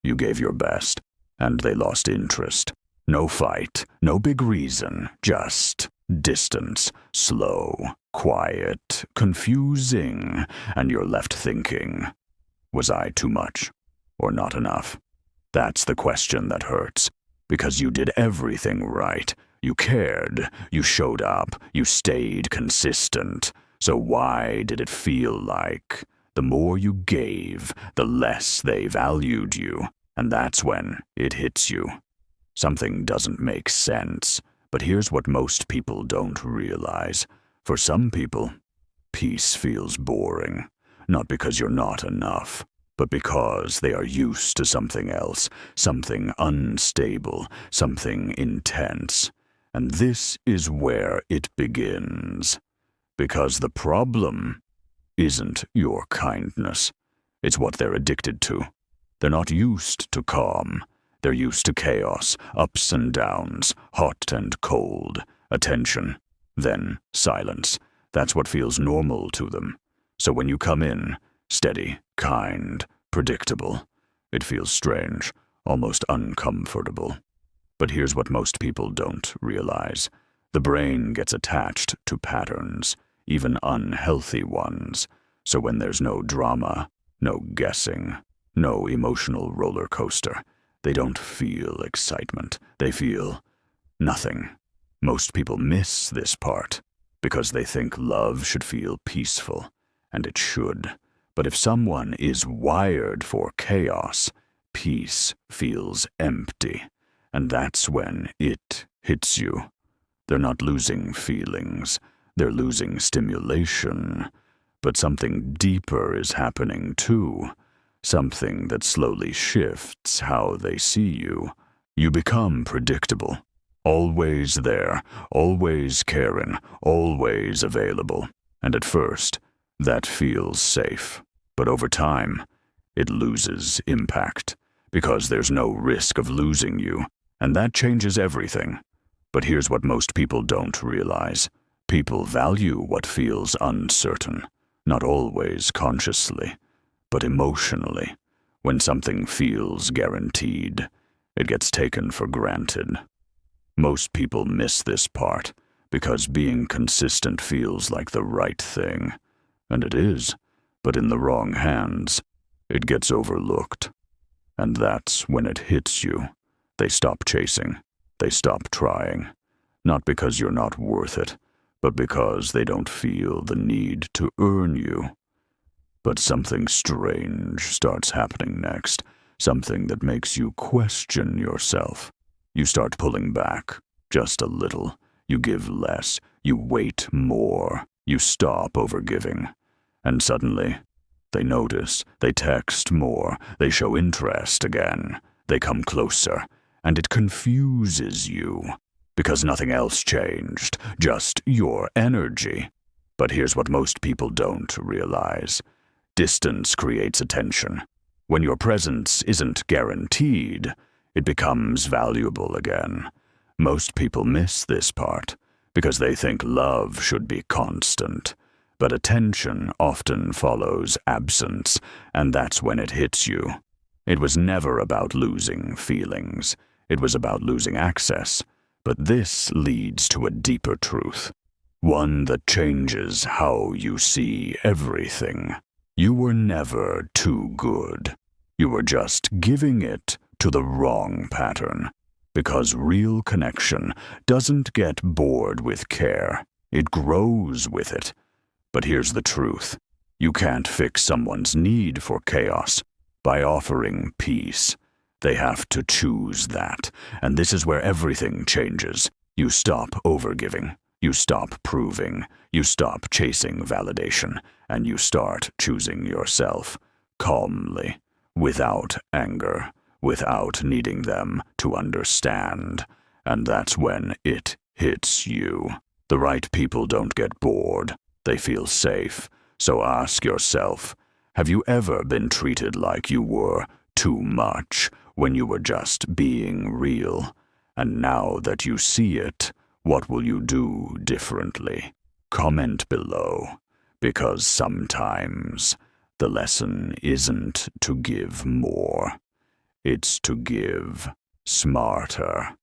You gave your best, and they lost interest. No fight, no big reason, just distance, slow, quiet, confusing, and you're left thinking, was I too much or not enough? That's the question that hurts, because you did everything right. You cared, you showed up, you stayed consistent. So why did it feel like the more you gave, the less they valued you? And that's when it hits you. Something doesn't make sense, but here's what most people don't realize. For some people, peace feels boring, not because you're not enough, but because they are used to something else, something unstable, something intense. And this is where it begins. Because the problem isn't your kindness. It's what they're addicted to. They're not used to calm. They're used to chaos, ups and downs, hot and cold, attention, then silence. That's what feels normal to them. So when you come in, steady, kind, predictable, it feels strange, almost uncomfortable. But here's what most people don't realize. The brain gets attached to patterns, even unhealthy ones. So when there's no drama, no guessing, no emotional roller coaster, they don't feel excitement. They feel nothing. Most people miss this part because they think love should feel peaceful, and it should. But if someone is wired for chaos, peace feels empty, and that's when it hits you. They're not losing feelings. They're losing stimulation. But something deeper is happening too. Something that slowly shifts how they see you. You become predictable. Always there, always caring, always available. And at first, that feels safe. But over time, it loses impact. Because there's no risk of losing you. And that changes everything. But here's what most people don't realize. People value what feels uncertain, not always consciously, but emotionally. When something feels guaranteed, it gets taken for granted. Most people miss this part because being consistent feels like the right thing. And it is, but in the wrong hands, it gets overlooked. And that's when it hits you. They stop chasing. They stop trying. Not because you're not worth it, but because they don't feel the need to earn you. But something strange starts happening next, something that makes you question yourself. You start pulling back, just a little. You give less. You wait more. You stop overgiving. And suddenly, they notice. They text more. They show interest again. They come closer. And it confuses you. Because nothing else changed, just your energy. But here's what most people don't realize. Distance creates attention. When your presence isn't guaranteed, it becomes valuable again. Most people miss this part because they think love should be constant. But attention often follows absence, and that's when it hits you. It was never about losing feelings. It was about losing access. But this leads to a deeper truth, one that changes how you see everything. You were never too good. You were just giving it to the wrong pattern. Because real connection doesn't get bored with care. It grows with it. But here's the truth. You can't fix someone's need for chaos by offering peace. They have to choose that, and this is where everything changes. You stop overgiving, you stop proving, you stop chasing validation, and you start choosing yourself, calmly, without anger, without needing them to understand. And that's when it hits you. The right people don't get bored, they feel safe. So ask yourself, have you ever been treated like you were too much when you were just being real? And now that you see it, what will you do differently? Comment below, because sometimes the lesson isn't to give more. It's to give. Smarter.